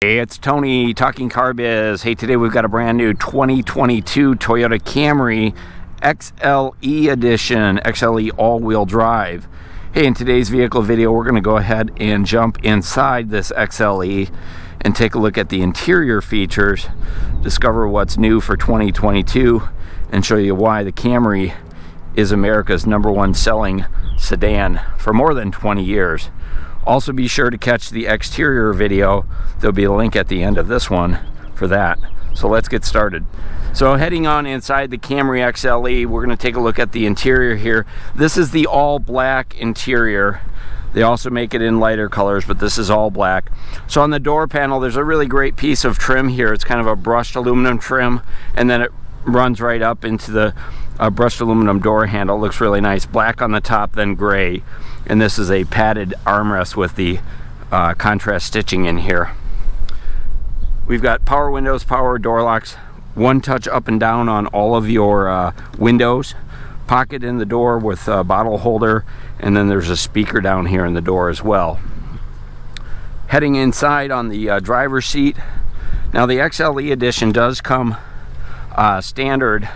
Hey, it's Tony talking car biz. Hey, today we've got a brand new 2022 Toyota Camry XLE edition, XLE all-wheel drive. Hey, in today's vehicle video, we're going to go ahead and jump inside this XLE and take a look at the interior features, discover what's new for 2022, and show you why the Camry is America's #1 selling sedan for more than 20 years. Also, be sure to catch the exterior video. There'll be a link at the end of this one for that. So let's get started. So heading on inside the Camry XLE, we're going to take a look at the interior here. This is the all black interior. They also make it in lighter colors, but this is all black. So on the door panel, there's a really great piece of trim here. It's kind of a brushed aluminum trim, and then it runs right up into the brushed aluminum door handle. It looks really nice. Black on the top, then gray. And this is a padded armrest with the contrast stitching in here. We've got power windows, power door locks, one touch up and down on all of your windows, pocket in the door with a bottle holder, and then there's a speaker down here in the door as well. Heading inside on the driver's seat. Now the XLE edition does come standard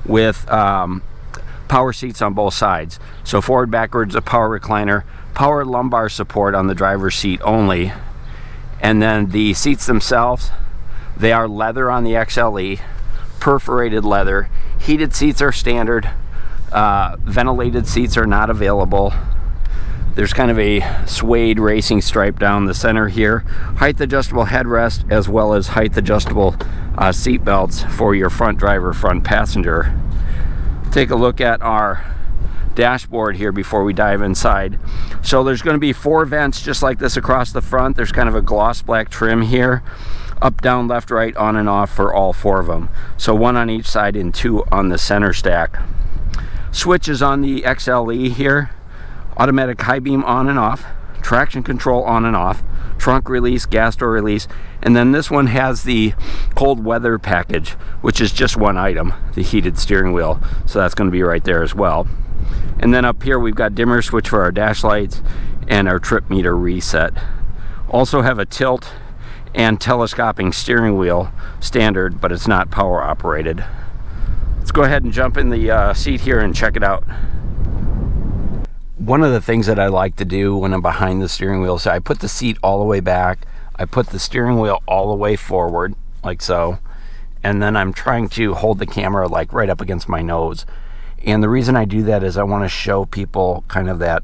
with power seats on both sides. So forward, backwards, a power recliner, power lumbar support on the driver's seat only. And then the seats themselves, they are leather on the XLE, perforated leather. Heated seats are standard. Ventilated seats are not available. There's kind of a suede racing stripe down the center here. Height adjustable headrest, as well as height adjustable seat belts for your front driver, front passenger. Take a look at our dashboard here before we dive inside. So there's going to be 4 vents just like this across the front. There's kind of a gloss black trim here, up, down, left, right, on and off for all 4 of them. So 1 on each side and 2 on the center stack. Switches on the XLE here. Automatic high beam on and off, traction control on and off, trunk release, gas door release, and then this one has the cold weather package, which is just 1 item, the heated steering wheel. So that's going to be right there as well. And then up here we've got dimmer switch for our dash lights and our trip meter reset. Also have a tilt and telescoping steering wheel, standard, but it's not power operated. Let's go ahead and jump in the seat here and check it out. One of the things that I like to do when I'm behind the steering wheel is I put the seat all the way back, I put the steering wheel all the way forward, like so, and then I'm trying to hold the camera like right up against my nose. And the reason I do that is I want to show people kind of that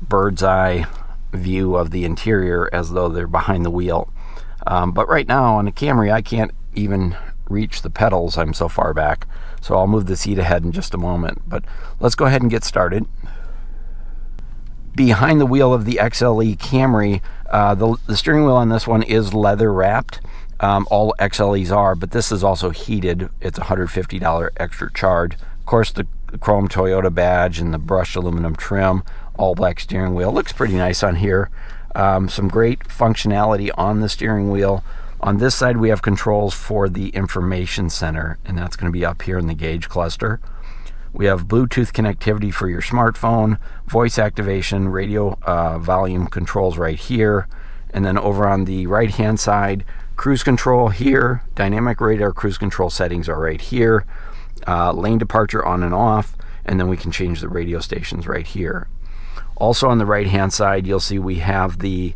bird's eye view of the interior as though they're behind the wheel. But right now on the Camry, I can't even reach the pedals. I'm so far back. So I'll move the seat ahead in just a moment. But let's go ahead and get started. Behind the wheel of the XLE Camry, the steering wheel on this one is leather wrapped. All XLEs are, but this is also heated. It's a $150 extra charge. Of course, the chrome Toyota badge and the brushed aluminum trim, all black steering wheel. Looks pretty nice on here. Some great functionality on the steering wheel. On this side, we have controls for the information center, and that's going to be up here in the gauge cluster. We have Bluetooth connectivity for your smartphone, voice activation, radio volume controls right here. And then over on the right-hand side, cruise control here, dynamic radar cruise control settings are right here, lane departure on and off, and then we can change the radio stations right here. Also on the right-hand side, you'll see we have the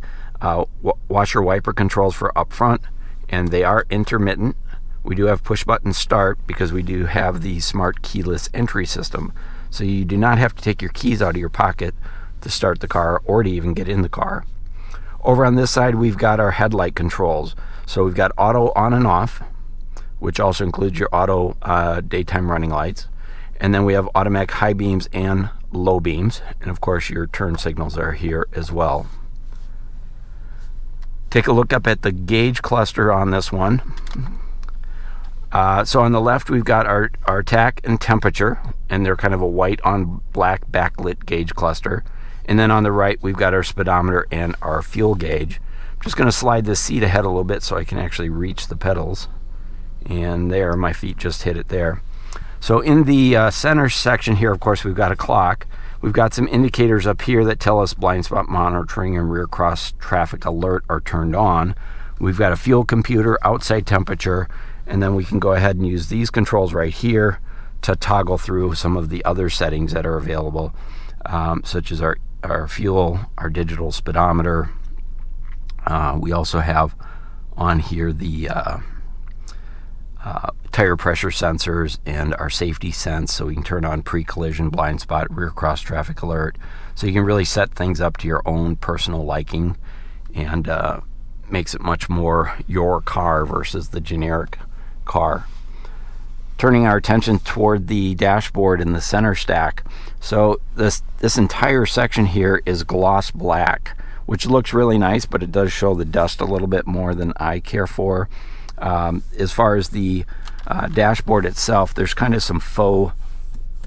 washer wiper controls for up front, and they are intermittent. We do have push button start because we do have the smart keyless entry system. So you do not have to take your keys out of your pocket to start the car or to even get in the car. Over on this side, we've got our headlight controls. So we've got auto on and off, which also includes your auto daytime running lights. And then we have automatic high beams and low beams. And of course, your turn signals are here as well. Take a look up at the gauge cluster on this one. So on the left, we've got our tach and temperature, and they're kind of a white on black backlit gauge cluster. And then on the right, we've got our speedometer and our fuel gauge. I'm just going to slide this seat ahead a little bit so I can actually reach the pedals. And there, my feet just hit it there. So in the center section here, of course, we've got a clock. We've got some indicators up here that tell us blind spot monitoring and rear cross traffic alert are turned on. We've got a fuel computer, outside temperature, and then we can go ahead and use these controls right here to toggle through some of the other settings that are available, such as our fuel, our digital speedometer. We also have on here the tire pressure sensors and our safety sense, so we can turn on pre-collision, blind spot, rear cross traffic alert. So you can really set things up to your own personal liking, and makes it much more your car versus the generic car. Turning our attention toward the dashboard in the center stack. So this entire section here is gloss black, which looks really nice, but it does show the dust a little bit more than I care for. As far as the dashboard itself, there's kind of some faux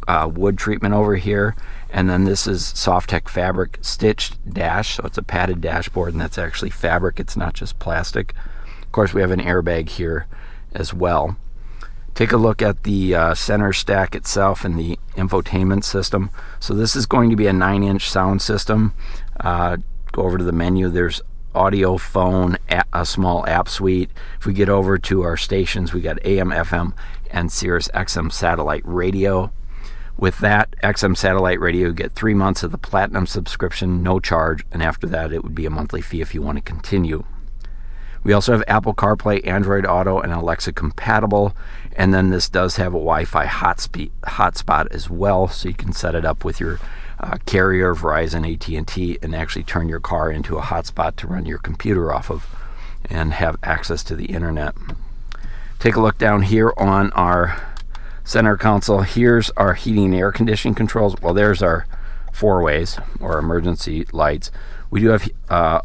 wood treatment over here, and then this is Softech fabric stitched dash, so it's a padded dashboard, and that's actually fabric, it's not just plastic. Of course, we have an airbag here as well. Take a look at the center stack itself and the infotainment system. So this is going to be a 9-inch sound system. Go over to the menu, there's audio, phone, a small app suite. If we get over to our stations, we got AM, FM, and Sirius XM satellite radio. With that XM satellite radio, you get 3 months of the Platinum subscription, no charge, and after that it would be a monthly fee if you want to continue. We also have Apple CarPlay, Android Auto, and Alexa compatible, and then this does have a Wi-Fi hotspot as well, so you can set it up with your carrier, Verizon, AT&T, and actually turn your car into a hotspot to run your computer off of and have access to the internet. Take a look down here on our center console. Here's our heating and air conditioning controls. Well, there's our 4-ways or emergency lights. We do have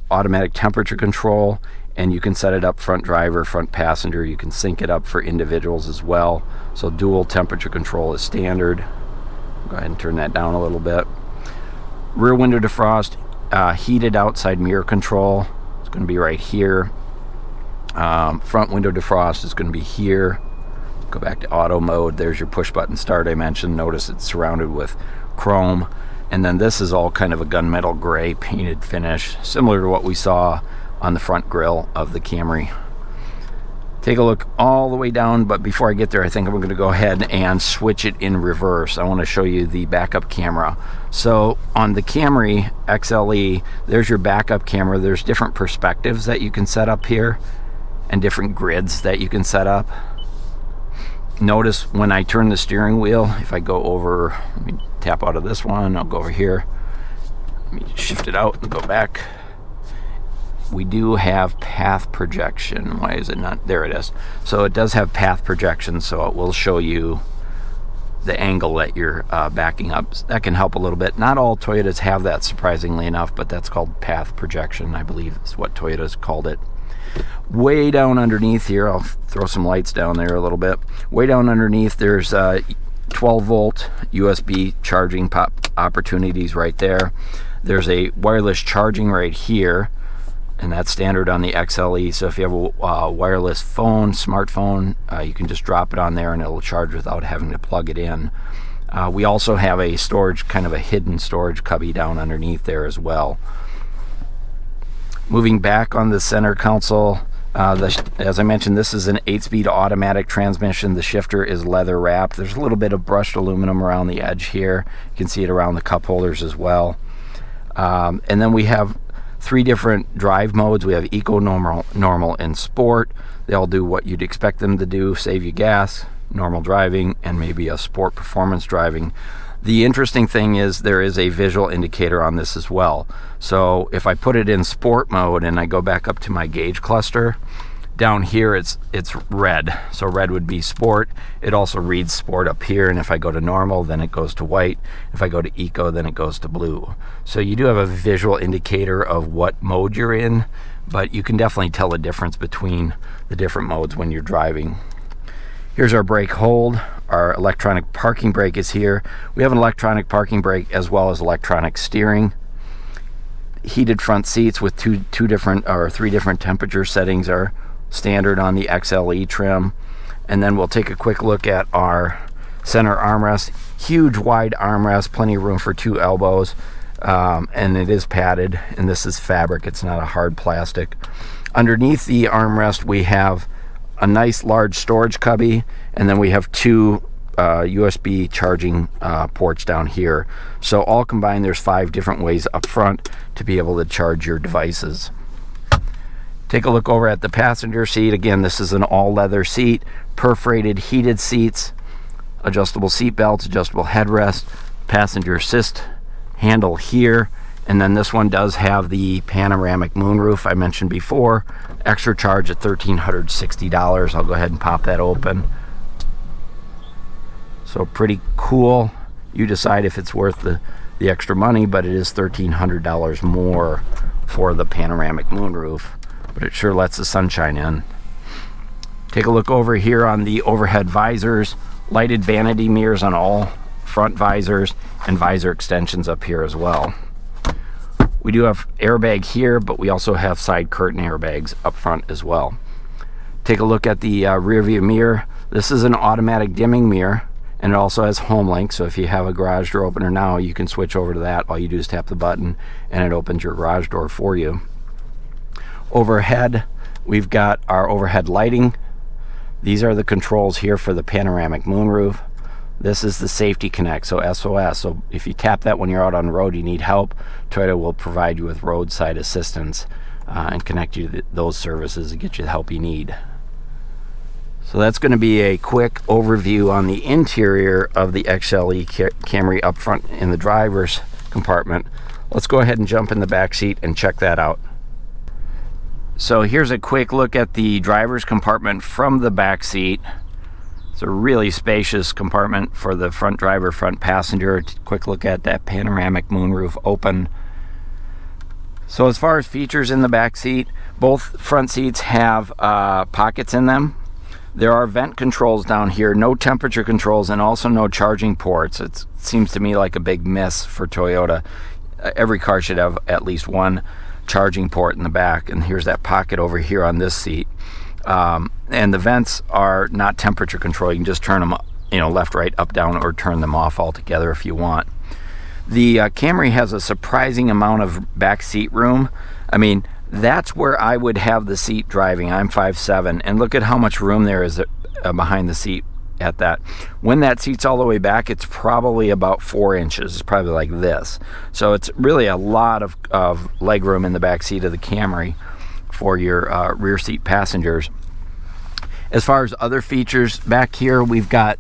automatic temperature control, and you can set it up front driver, front passenger. You can sync it up for individuals as well. So dual temperature control is standard. Go ahead and turn that down a little bit. Rear window defrost, heated outside mirror control. It's going to be right here. Front window defrost is going to be here. Go back to auto mode. There's your push button start I mentioned. Notice it's surrounded with chrome. And then this is all kind of a gunmetal gray painted finish, similar to what we saw on the front grille of the Camry. Take a look all the way down, but before I get there, I think I'm going to go ahead and switch it in reverse. I want to show you the backup camera. So on the Camry XLE, there's your backup camera. There's different perspectives that you can set up here and different grids that you can set up. Notice when I turn the steering wheel, if I go over, let me tap out of this one, I'll go over here, let me shift it out and go back. We do have path projection. Why is it not? There it is. So it does have path projection, so it will show you the angle that you're backing up. That can help a little bit. Not all Toyotas have that, surprisingly enough, but that's called path projection, I believe is what Toyota's called it. Way down underneath here, I'll throw some lights down there a little bit. Way down underneath, there's 12-volt USB charging opportunities right there. There's a wireless charging right here, and that's standard on the XLE. So if you have a wireless phone, smartphone, you can just drop it on there and it'll charge without having to plug it in. We also have a storage, kind of a hidden storage cubby down underneath there as well. Moving back on the center console, as I mentioned, this is an 8-speed automatic transmission. The shifter is leather wrapped. There's a little bit of brushed aluminum around the edge here. You can see it around the cup holders as well. And then we have 3 different drive modes. We have Eco, Normal, and Sport. They all do what you'd expect them to do, save you gas, normal driving, and maybe a sport performance driving. The interesting thing is there is a visual indicator on this as well. So if I put it in sport mode and I go back up to my gauge cluster, down here it's red. So red would be sport. It also reads sport up here, and if I go to normal, then it goes to white. If I go to eco, then it goes to blue. So you do have a visual indicator of what mode you're in, but you can definitely tell the difference between the different modes when you're driving. Here's our brake hold. Our electronic parking brake is here. We have an electronic parking brake as well as electronic steering. Heated front seats with three different temperature settings are standard on the XLE trim. And then we'll take a quick look at our center armrest. Huge wide armrest, plenty of room for 2 elbows. And it is padded, and this is fabric, it's not a hard plastic. Underneath the armrest we have a nice large storage cubby, and then we have two USB charging ports down here. So all combined there's 5 different ways up front to be able to charge your devices. Take a look over at the passenger seat. Again, this is an all leather seat, perforated heated seats, adjustable seat belts, adjustable headrest, passenger assist handle here, and then this one does have the panoramic moonroof I mentioned before. Extra charge at $1,360. I'll go ahead and pop that open. So pretty cool. You decide if it's worth the extra money, but it is $1,300 more for the panoramic moonroof, but it sure lets the sunshine in. Take a look over here on the overhead visors, lighted vanity mirrors on all front visors, and visor extensions up here as well. We do have airbag here, but we also have side curtain airbags up front as well. Take a look at the rear view mirror. This is an automatic dimming mirror, and it also has home link, so if you have a garage door opener now, you can switch over to that. All you do is tap the button and it opens your garage door for you. Overhead, we've got our overhead lighting. These are the controls here for the panoramic moonroof. This is the safety connect, so SOS. So if you tap that when you're out on the road, you need help, Toyota will provide you with roadside assistance and connect you to those services and get you the help you need. So that's going to be a quick overview on the interior of the XLE Camry up front in the driver's compartment. Let's go ahead and jump in the back seat and check that out. So here's a quick look at the driver's compartment from the back seat. It's a really spacious compartment for the front driver, front passenger. Quick look at that panoramic moonroof open. So as far as features in the back seat, both front seats have pockets in them. There are vent controls down here, no temperature controls, and also no charging ports. It seems to me like a big miss for Toyota. Every car should have at least one charging port in the back, and here's that pocket over here on this seat. And the vents are not temperature control. You can just turn them, left, right, up, down, or turn them off altogether if you want. The Camry has a surprising amount of back seat room. I mean, that's where I would have the seat driving. I'm 5'7", and look at how much room there is behind the seat at that. When that seat's all the way back, it's probably about 4 inches. It's probably like this. So it's really a lot of leg room in the back seat of the Camry for your rear seat passengers. As far as other features back here, we've got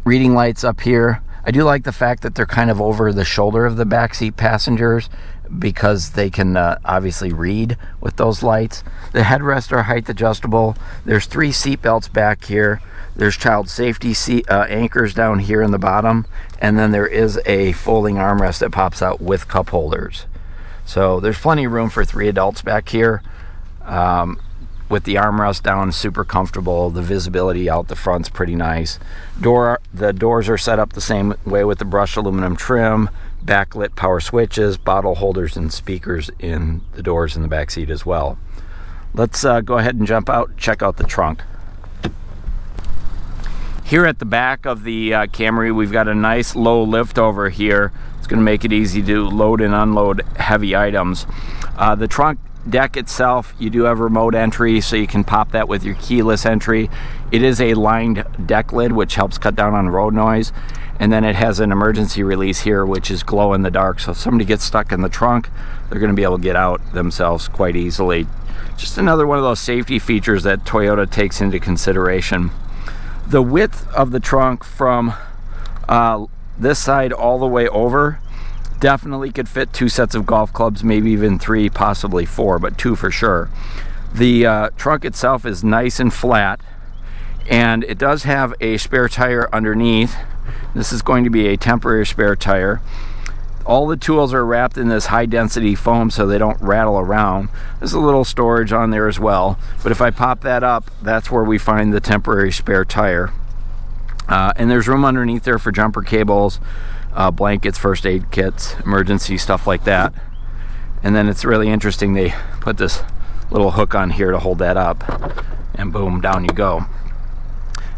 reading lights up here. I do like the fact that they're kind of over the shoulder of the back seat passengers because they can obviously read with those lights. The headrests are height adjustable. There's 3 seat belts back here. There's child safety seat anchors down here in the bottom, and then there is a folding armrest that pops out with cup holders. So there's plenty of room for 3 adults back here. With the armrest down, super comfortable. The visibility out the front's pretty nice. The doors are set up the same way with the brushed aluminum trim, backlit power switches, bottle holders, and speakers in the doors in the back seat as well. Let's go ahead and jump out, check out the trunk. Here at the back of the Camry, we've got a nice low lift over here. It's going to make it easy to load and unload heavy items. The trunk deck itself, you do have remote entry, so you can pop that with your keyless entry. It is a lined deck lid, which helps cut down on road noise. And then it has an emergency release here, which is glow in the dark. So if somebody gets stuck in the trunk, they're going to be able to get out themselves quite easily. Just another one of those safety features that Toyota takes into consideration. The width of the trunk from this side all the way over definitely could fit 2 sets of golf clubs, maybe even 3, possibly 4, but 2 for sure. The trunk itself is nice and flat, and it does have a spare tire underneath. This is going to be a temporary spare tire. All the tools are wrapped in this high density foam so they don't rattle around. There's a little storage on there as well, but if I pop that up, that's where we find the temporary spare tire. And there's room underneath there for jumper cables, blankets, first aid kits, emergency stuff like that. And then it's really interesting, they put this little hook on here to hold that up, and boom, down you go.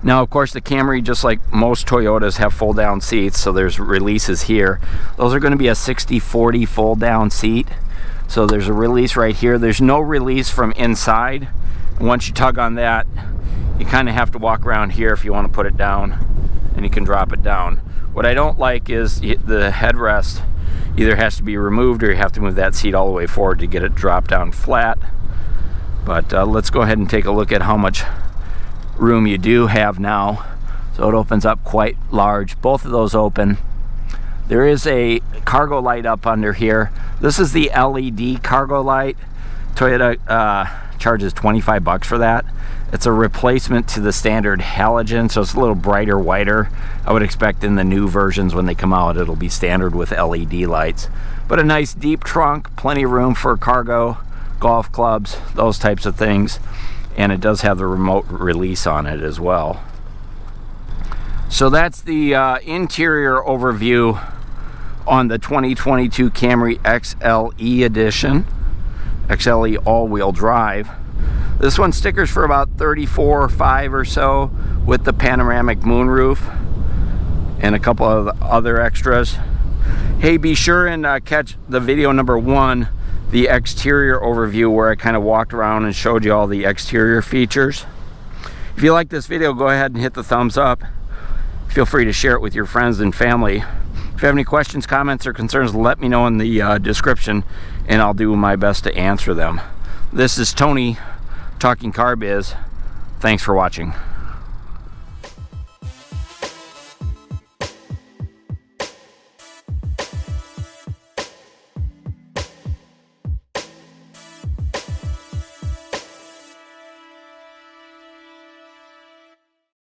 Now, of course, the Camry, just like most Toyotas, have fold-down seats, so there's releases here. Those are going to be a 60-40 fold-down seat. So there's a release right here. There's no release from inside. Once you tug on that, you kind of have to walk around here if you want to put it down, and you can drop it down. What I don't like is the headrest either has to be removed or you have to move that seat all the way forward to get it dropped down flat. But let's go ahead and take a look at how much room you do have now. So it opens up quite large. Both of those open. There is a cargo light up under here. This is the LED cargo light. Toyota charges 25 bucks for that. It's a replacement to the standard halogen, so it's a little brighter, whiter. I would expect in the new versions when they come out, it'll be standard with LED lights. But a nice deep trunk, plenty of room for cargo, golf clubs, those types of things. And it does have the remote release on it as well. So that's the interior overview on the 2022 Camry XLE edition. XLE all-wheel drive. This one stickers for about $34.5 or so with the panoramic moonroof and a couple of other extras. Hey, be sure and catch the video number 1, the exterior overview, where I kind of walked around and showed you all the exterior features. If you like this video, go ahead and hit the thumbs up. Feel free to share it with your friends and family. If you have any questions, comments, or concerns, let me know in the description, and I'll do my best to answer them. This is Tony, Talking Car Biz. Thanks for watching.